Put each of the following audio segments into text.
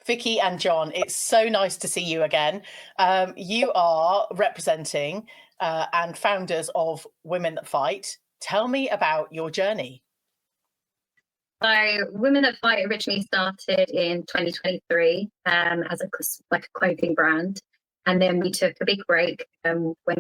Vicky and John, it's so nice to see you again. You are representing and founders of Women That Fight. Tell me about your journey. So Women That Fight originally started in 2023 as a clothing brand. And then we took a big break when we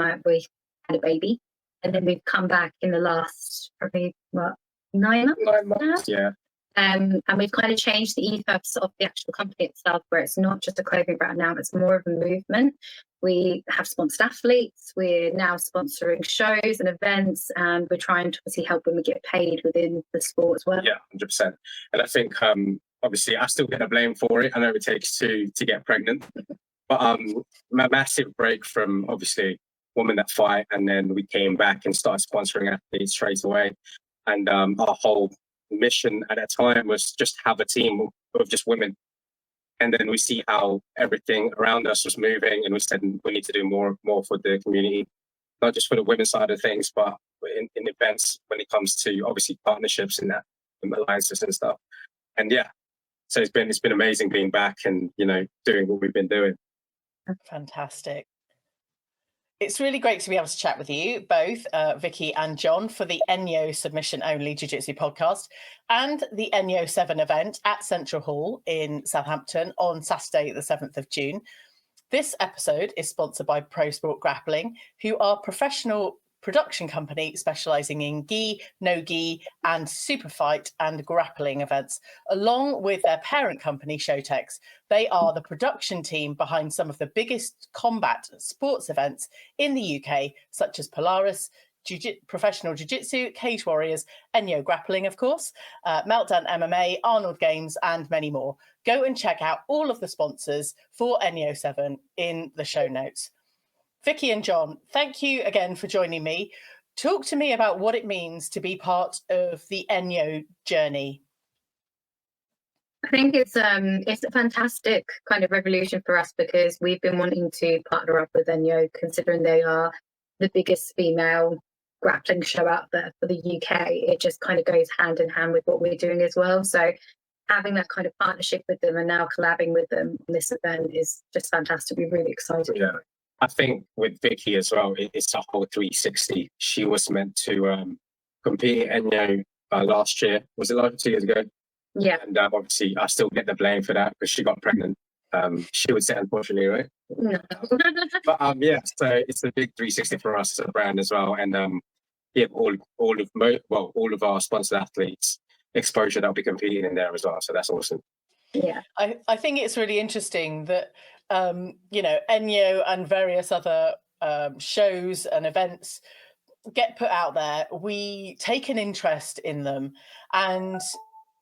had a baby. And then we've come back in the last probably, 9 months? 9 months, yeah. And we've kind of changed the ethos of the actual company itself, where it's not just a clothing brand now, it's more of a movement. We have sponsored athletes, we're now sponsoring shows and events, and we're trying to obviously help women get paid within the sport as well. Yeah, 100%. And I think, obviously, I still get the blame for it. I know it takes two to get pregnant. But a massive break from, obviously, Women That Fight, and then we came back and started sponsoring athletes straight away. And our whole mission at that time was just have a team of just women, and then we see how everything around us was moving, and we said we need to do more for the community, not just for the women's side of things, but in events when it comes to obviously partnerships and that, and alliances and stuff. And yeah, so it's been amazing being back and doing what we've been doing. Fantastic. It's really great to be able to chat with you both, Vicky and John, for the ENYO Submission Only Jiu-Jitsu podcast and the ENYO 7 event at Central Hall in Southampton on Saturday, the 7th of June. This episode is sponsored by Pro Sport Grappling, who are a professional production company specialising in gi, no gi, and super fight and grappling events, along with their parent company, Showtex. They are the production team behind some of the biggest combat sports events in the UK, such as Polaris, Professional Jiu-Jitsu, Cage Warriors, ENYO Grappling, of course, Meltdown MMA, Arnold Games, and many more. Go and check out all of the sponsors for ENYO 7 in the show notes. Vicky and John, thank you again for joining me. Talk to me about what it means to be part of the ENYO journey. I think it's a fantastic kind of revolution for us, because we've been wanting to partner up with ENYO, considering they are the biggest female grappling show out there for the UK. It just kind of goes hand in hand with what we're doing as well. So having that kind of partnership with them and now collabing with them on this event is just fantastic. We're really excited. Yeah. I think with Vicky as well, it's a whole 360. She was meant to compete at ENYO last year. Was it 2 years ago? Yeah. And obviously, I still get the blame for that because she got pregnant. She would say, unfortunately, right? No. But yeah, so it's a big 360 for us as a brand as well. And yeah, all of our sponsored athletes exposure that'll be competing in there as well. So that's awesome. Yeah, I think it's really interesting that ENYO and various other shows and events get put out there. We take an interest in them, and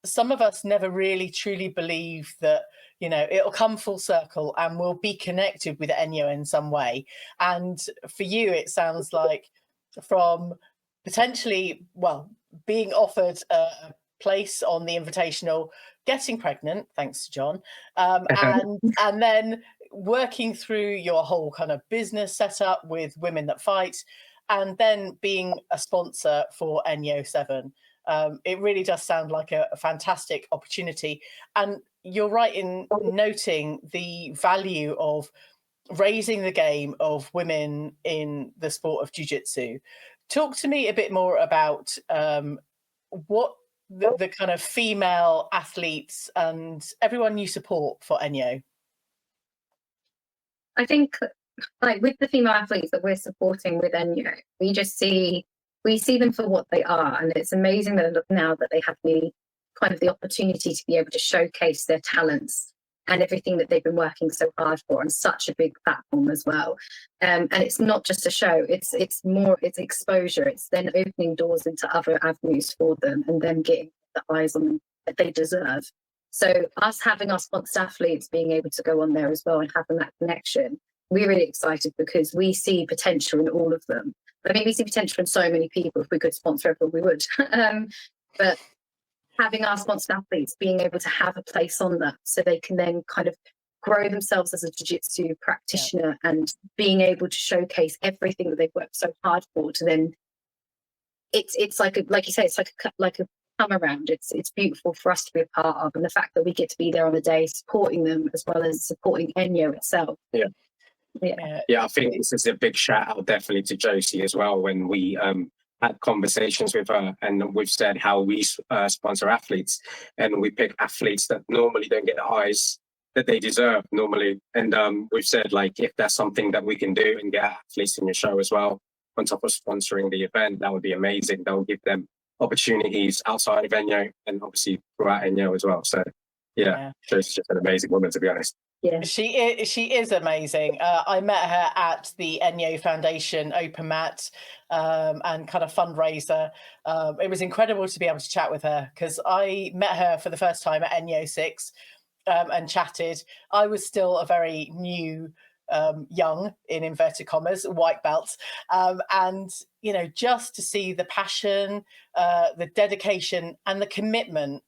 some of us never really truly believe that it'll come full circle and we'll be connected with ENYO in some way. And for you, it sounds like from potentially being offered a place on the Invitational, getting pregnant, thanks to John, and then working through your whole kind of business setup with Women That Fight, and then being a sponsor for ENYO 7. It really does sound like a fantastic opportunity. And you're right in noting the value of raising the game of women in the sport of jiu-jitsu. Talk to me a bit more about what the kind of female athletes and everyone you support for ENYO. I think with the female athletes that we're supporting with ENYO, we see them for what they are, and it's amazing that now that they have the opportunity to be able to showcase their talents and everything that they've been working so hard for on such a big platform as well. And it's not just a show, it's exposure. It's then opening doors into other avenues for them and them getting the eyes on them that they deserve. So us having our sponsored athletes being able to go on there as well and having that connection, we're really excited because we see potential in all of them. I mean, we see potential in so many people. If we could sponsor everyone, we would. But having our sponsored athletes being able to have a place on that so they can then kind of grow themselves as a jiu-jitsu practitioner and being able to showcase everything that they've worked so hard for, to then it's like you say, it's like a come around. It's beautiful for us to be a part of, and the fact that we get to be there on the day supporting them as well as supporting ENYO itself. Yeah, I think this is a big shout out definitely to Josie as well. When we had conversations with her, and we've said how we sponsor athletes, and we pick athletes that normally don't get the eyes that they deserve normally. And we've said, like, if that's something that we can do and get athletes in your show as well, on top of sponsoring the event, that would be amazing. That will give them opportunities outside of ENYO and obviously throughout ENYO as well. So Josie's just an amazing woman, to be honest. Yeah, she is amazing. I met her at the ENYO Foundation Open Mat and kind of fundraiser. It was incredible to be able to chat with her, because I met her for the first time at ENYO 6 and chatted. I was still a very new, young, in inverted commas, white belt, and just to see the passion, the dedication, and the commitment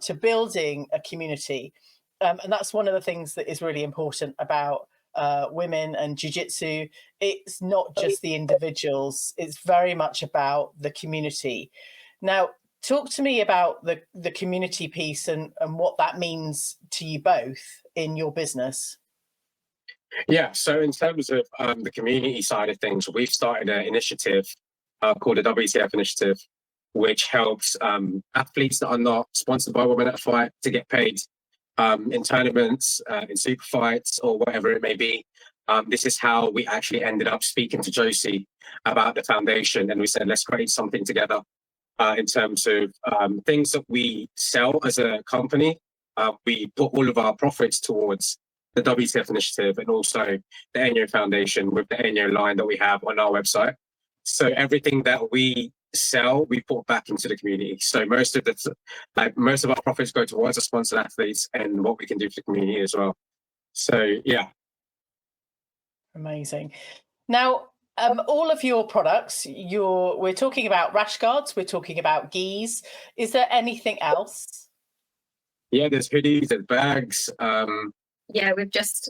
to building a community. And that's one of the things that is really important about women and jiu-jitsu. It's not just the individuals, it's very much about the community. Now, talk to me about the community piece and what that means to you both in your business. Yeah, so in terms of the community side of things, we've started an initiative called the WTF Initiative, which helps athletes that are not sponsored by Women at Fight to get paid in tournaments, in super fights, or whatever it may be. This is how we actually ended up speaking to Josie about the foundation, and we said, let's create something together in terms of things that we sell as a company. We put all of our profits towards the WTF Initiative and also the ENYO Foundation with the ENYO line that we have on our website. So everything that we sell, we put back into the community. So most of our profits go towards the sponsored athletes and what we can do for the community as well. So yeah. Amazing. Now, all of your products, we're talking about rash guards, we're talking about gis. Is there anything else? Yeah, there's hoodies, there's bags. Yeah, we've just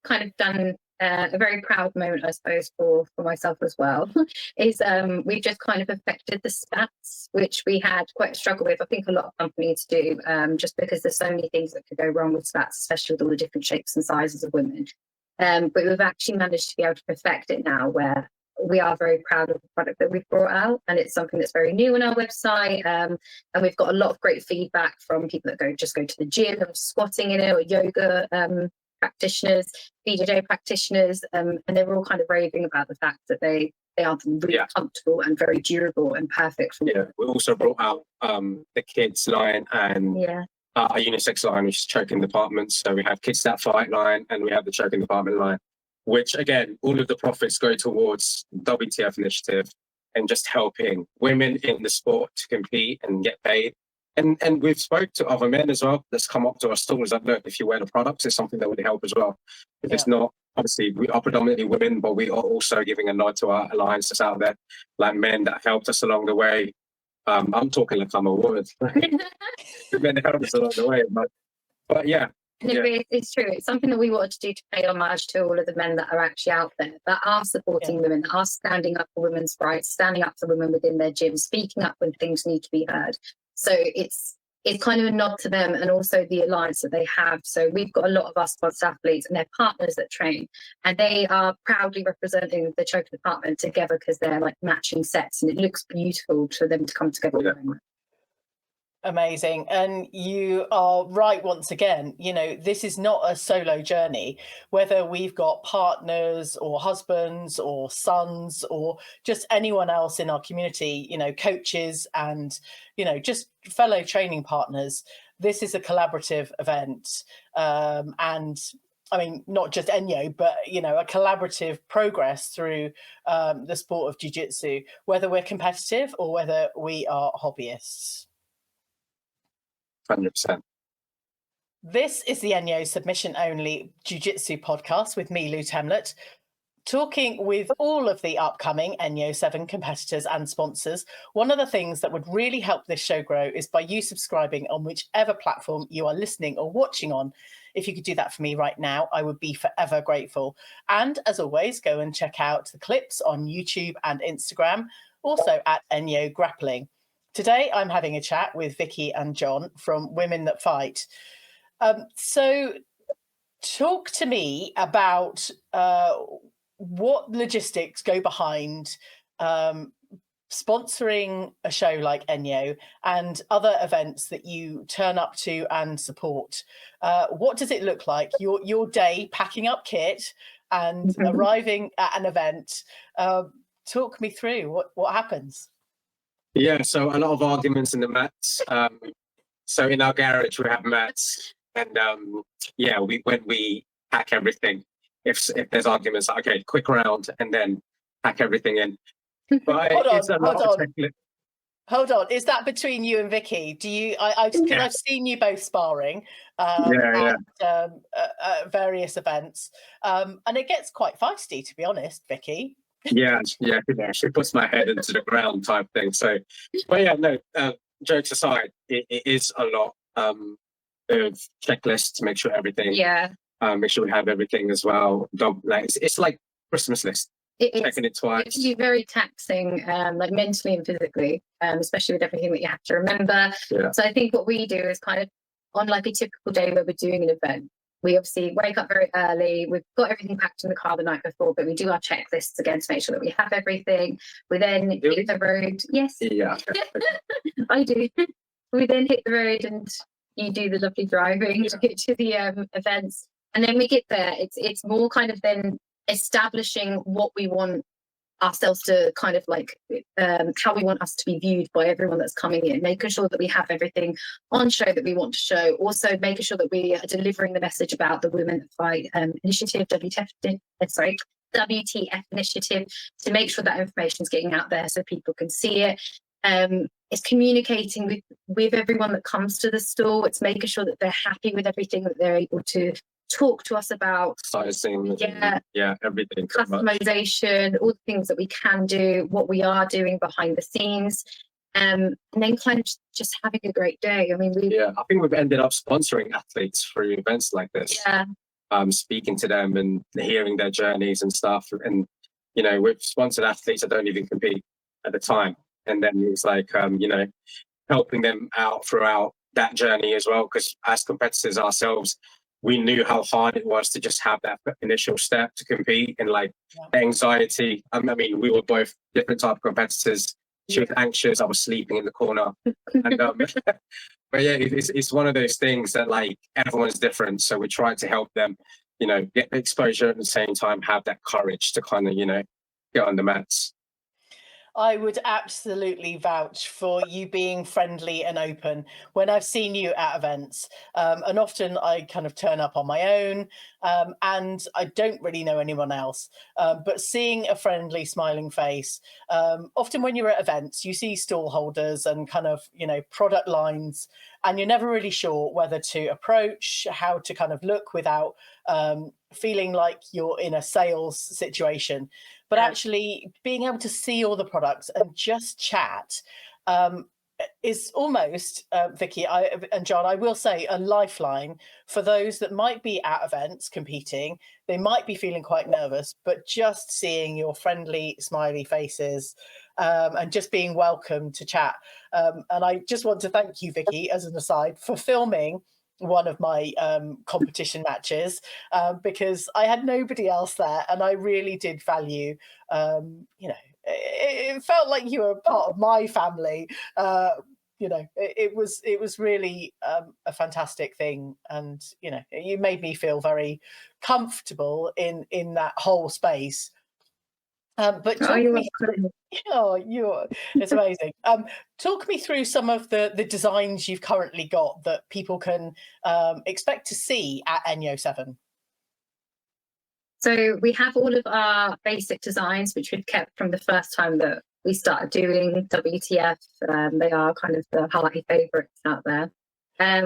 kind of done a very proud moment, I suppose, for myself as well, is we've just kind of affected the spats, which we had quite a struggle with. I think a lot of companies do, just because there's so many things that could go wrong with spats, especially with all the different shapes and sizes of women. But we've actually managed to be able to perfect it now, where we are very proud of the product that we've brought out, and it's something that's very new on our website. And we've got a lot of great feedback from people that go to the gym and squatting in it, or yoga practitioners, BJJ practitioners, and they're all kind of raving about the fact that they are really comfortable and very durable and perfect. We also brought out the kids line and a unisex line, which is choking departments. So we have kids that fight line and we have the choking department line, which again, all of the profits go towards WTF Initiative and just helping women in the sport to compete and get paid. And we've spoke to other men as well that's come up to our stores like, look, if you wear the products, it's something that would help as well. If it's not, obviously we are predominantly women, but we are also giving a nod to our alliances out there, like men that helped us along the way. I'm talking like I'm a woman. Men that helped us along the way, but yeah. It's true. It's something that we wanted to do to pay homage to all of the men that are actually out there, that are supporting women, that are standing up for women's rights, standing up for women within their gym, speaking up when things need to be heard. So it's kind of a nod to them and also the alliance that they have. So we've got a lot of our sponsored athletes and their partners that train, and they are proudly representing the choker department together because they're like matching sets, and it looks beautiful for them to come together. Amazing. And you are right once again, this is not a solo journey. Whether we've got partners or husbands or sons or just anyone else in our community, coaches and just fellow training partners, this is a collaborative event. And I mean, not just ENYO, but a collaborative progress through the sport of jiu-jitsu, whether we're competitive or whether we are hobbyists. 100%. This is the ENYO Submission Only Jiu-Jitsu podcast with me, Lou Temlett, talking with all of the upcoming ENYO 7 competitors and sponsors. One of the things that would really help this show grow is by you subscribing on whichever platform you are listening or watching on. If you could do that for me right now, I would be forever grateful. And as always, go and check out the clips on YouTube and Instagram, also at ENYO Grappling. Today, I'm having a chat with Vicky and John from Women That Fight. So, talk to me about what logistics go behind sponsoring a show like ENYO and other events that you turn up to and support. What does it look like? Your day packing up kit and arriving at an event. Talk me through what happens. Yeah, so a lot of arguments in the mats. So in our garage we have mats, and yeah, when we pack everything, if there's arguments, like, okay, quick round, and then pack everything in. But Hold on. Is that between you and Vicky? Do you? Because I've seen you both sparring at various events, and it gets quite feisty, to be honest, Vicky. Yeah, she puts my head into the ground type thing. So, but yeah, no. Jokes aside, it is a lot of checklists to make sure everything. Yeah. Make sure we have everything as well. It's like Christmas list. Checking it twice. It can be very taxing, like mentally and physically, especially with everything that you have to remember. Yeah. So I think what we do is kind of on like a typical day where we're doing an event, we obviously wake up very early. We've got everything packed in the car the night before, but we do our checklists again to make sure that we have everything. We then hit the road. Yes. Yeah. I do. We then hit the road and you do the lovely driving to get to the events. And then we get there. It's more kind of then establishing what we want ourselves to kind of like how we want us to be viewed by everyone that's coming in, making sure that we have everything on show that we want to show, also making sure that we are delivering the message about the Women That Fight initiative, WTF Initiative, to make sure that information is getting out there so people can see it. It's communicating with everyone that comes to the store. It's making sure that they're happy with everything, that they're able to talk to us about sizing, everything, customization, all the things that we can do, what we are doing behind the scenes, and then kind of just having a great day. I mean, I think we've ended up sponsoring athletes through events like this. Speaking to them and hearing their journeys and stuff, and we've sponsored athletes that don't even compete at the time, and then it's like helping them out throughout that journey as well, because as competitors ourselves, we knew how hard it was to just have that initial step to compete, and like anxiety. I mean, we were both different type of competitors. She was anxious. I was sleeping in the corner. And, but yeah, it's one of those things that like everyone's different. So we try to help them, get the exposure at the same time, have that courage to kind of, get on the mats. I would absolutely vouch for you being friendly and open when I've seen you at events. And often I kind of turn up on my own and I don't really know anyone else. But seeing a friendly, smiling face, often when you're at events, you see stall holders and kind of, product lines, and you're never really sure whether to approach, how to kind of look without feeling like you're in a sales situation. But actually being able to see all the products and just chat is almost, Vicky and John, I will say, a lifeline for those that might be at events competing. They might be feeling quite nervous, but just seeing your friendly, smiley faces and just being welcome to chat. And I just want to thank you, Vicky, as an aside, for filming one of my competition matches because I had nobody else there, and I really did value it felt like you were part of my family. It was really a fantastic thing, and you made me feel very comfortable in that whole space. But it's amazing. Talk me through some of the designs you've currently got that people can expect to see at ENYO 7. So we have all of our basic designs, which we've kept from the first time that we started doing WTF. They are kind of the hearty favourites out there.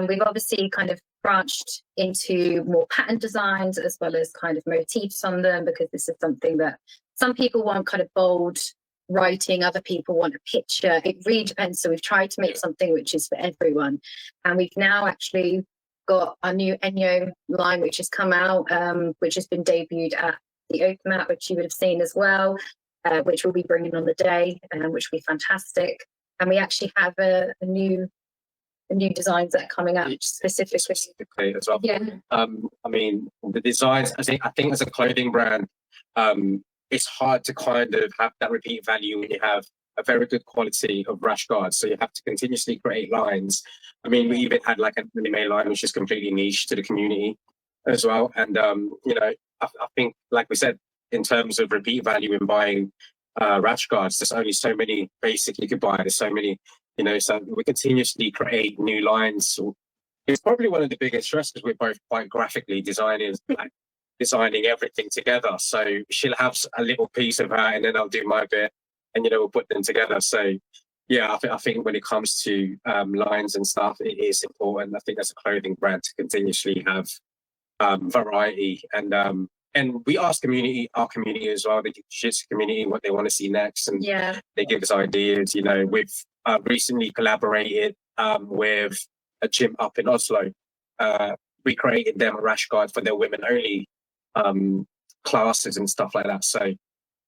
We've obviously kind of branched into more pattern designs as well as kind of motifs on them, because this is something that some people want kind of bold writing, other people want a picture. It really depends. So we've tried to make something which is for everyone. And we've now actually got our new ENYO line, which has come out, which has been debuted at the Open Mat, which you would have seen as well, which we'll be bringing on the day, which will be fantastic. and we actually have a new designs that are coming out specifically as well. Yeah. I mean, the designs, I think as a clothing brand, it's hard to kind of have that repeat value when you have a very good quality of rash guards. So you have to continuously create lines. I mean, we even had like an anime line, which is completely niche to the community as well. And, you know, I think, like we said, in terms of repeat value in buying rash guards, there's only so many basic you could buy. There's so many, you know, so we continuously create new lines. It's probably one of the biggest stresses. We're both quite graphically designers, like designing everything together. So she'll have a little piece of her and then I'll do my bit and, you know, we'll put them together. So yeah, I think when it comes to lines and stuff, it is important. I think as a clothing brand to continuously have variety and we ask our community as well, the Jiu-Jitsu community, what they want to see next. And they give us ideas. You know, we've recently collaborated with a gym up in Oslo. We created them a rash guard for their women only classes and stuff like that. So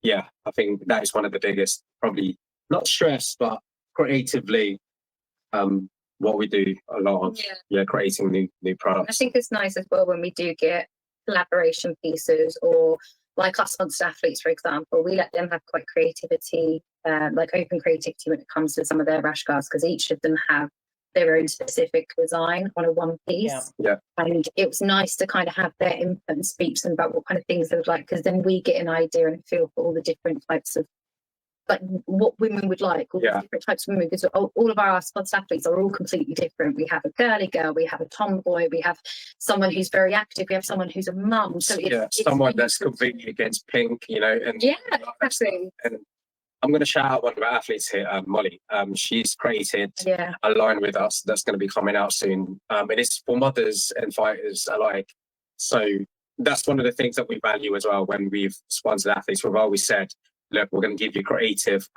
yeah, I think that is one of the biggest, probably not stress, but creatively what we do a lot of, creating new products. I think it's nice as well when we do get collaboration pieces, or like our sponsored athletes, for example, we let them have quite creativity, like open creativity when it comes to some of their rash guards, because each of them have their own specific design on a one piece. And it was nice to kind of have their input and speak to them about what kind of things they would like, because then we get an idea and a feel for all the different types of, like, what women would like, all the different types of women, because all of our sponsored athletes are all completely different. We have a girly girl, we have a tomboy, we have someone who's very active, we have someone who's a mum. So it's someone that's completely against pink, you know. And exactly. And I'm going to shout out one of our athletes here, Molly. She's created a line with us that's going to be coming out soon, and it's for mothers and fighters alike. So that's one of the things that we value as well when we've sponsored athletes. We've always said, look, we're going to give you creative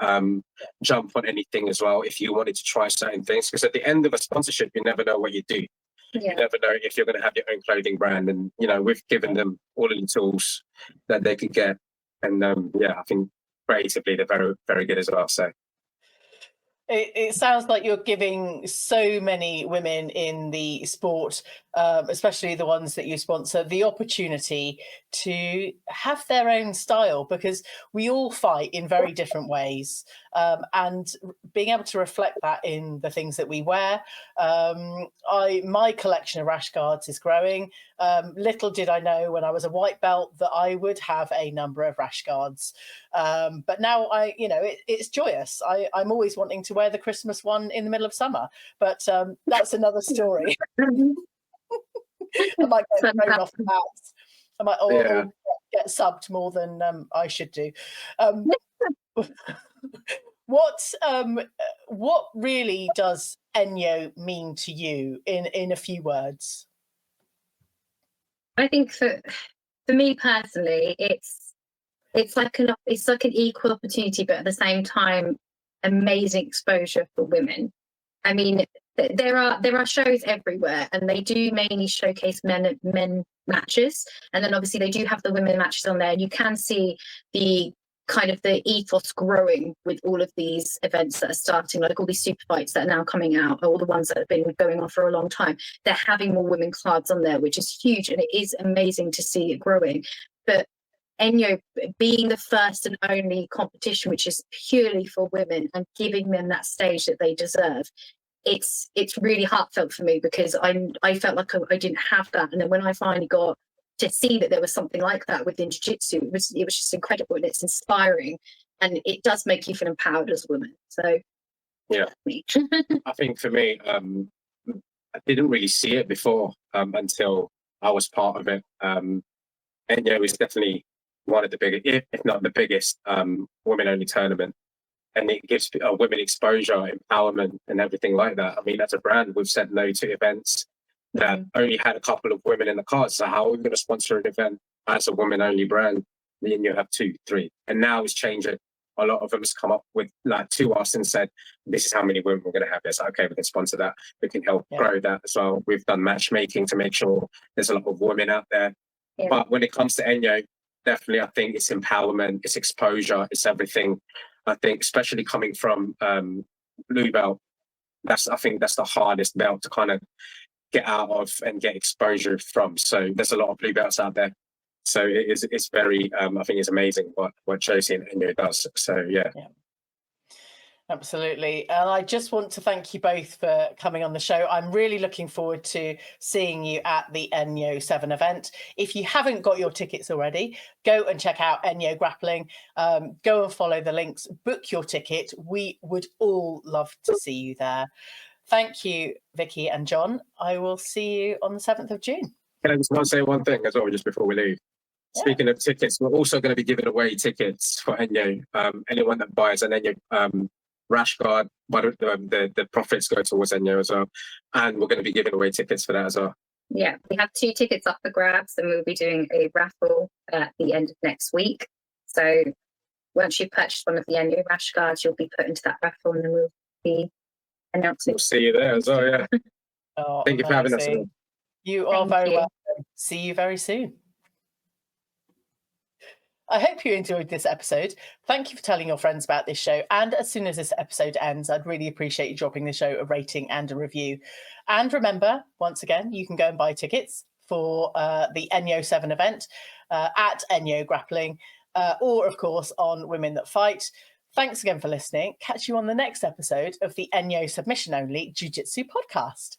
jump on anything as well if you wanted to try certain things, because at the end of a sponsorship you never know what you do. You never know if you're going to have your own clothing brand, and you know, we've given them all of the tools that they could get. And I think creatively they're very, very good as well. So it sounds like you're giving so many women in the sport, especially the ones that you sponsor, the opportunity to have their own style, because we all fight in very different ways, and being able to reflect that in the things that we wear. My collection of rash guards is growing. Little did I know when I was a white belt that I would have a number of rash guards, but now it's joyous. I'm always wanting to wear the Christmas one in the middle of summer, but that's another story. I might get thrown off the mats. I might or get subbed more than I should do. What really does ENYO mean to you in a few words? I think for me personally, it's like an equal opportunity, but at the same time, amazing exposure for women. I mean, there are shows everywhere, and they do mainly showcase men matches, and then obviously they do have the women matches on there. And you can see the kind of the ethos growing with all of these events that are starting, like all these super fights that are now coming out, all the ones that have been going on for a long time. They're having more women cards on there, which is huge, and it is amazing to see it growing. But ENYO being the first and only competition which is purely for women and giving them that stage that they deserve, it's really heartfelt for me, because I felt like I didn't have that. And then when I finally got to see that there was something like that within Jiu-Jitsu, it was just incredible, and it's inspiring, and it does make you feel empowered as a woman. So I think for me, I didn't really see it before until I was part of it. ENYO is definitely one of the biggest, if not the biggest, women-only tournament, and it gives women exposure, empowerment, and everything like that. I mean, as a brand, we've said no to events that only had a couple of women in the cards. So how are we going to sponsor an event as a women-only brand? Then you have 2, 3, and now it's changing. A lot of them has come up with to us and said, "This is how many women we're going to have." It's like, okay, we can sponsor that. We can help grow that as well. We've done matchmaking to make sure there's a lot of women out there. But when it comes to ENYO, definitely, I think it's empowerment, it's exposure, it's everything. I think, especially coming from blue belt, I think that's the hardest belt to kind of get out of and get exposure from. So there's a lot of blue belts out there. So it's very, I think it's amazing what Josie and ENYO does. So yeah. Absolutely. And I just want to thank you both for coming on the show. I'm really looking forward to seeing you at the ENYO 7 event. If you haven't got your tickets already, go and check out ENYO Grappling. Go and follow the links, book your ticket. We would all love to see you there. Thank you, Vicky and John. I will see you on the 7th of June. Can I just want to say one thing as well, just before we leave? Yeah. Speaking of tickets, we're also going to be giving away tickets for ENYO. Anyone that buys an ENYO rash guard, but the profits go towards ENYO as well. And we're going to be giving away tickets for that as well. Yeah, we have 2 tickets up for grabs, and we'll be doing a raffle at the end of next week. So once you've purchased one of the ENYO rash guards, you'll be put into that raffle, and then we'll be announcing. We'll see you there as well, yeah. Oh, thank you for having us. You are very welcome. See you very soon. I hope you enjoyed this episode. Thank you for telling your friends about this show. And as soon as this episode ends, I'd really appreciate you dropping the show a rating and a review. And remember, once again, you can go and buy tickets for the ENYO 7 event at ENYO Grappling, or of course on Women That Fight. Thanks again for listening. Catch you on the next episode of the ENYO Submission Only Jiu Jitsu podcast.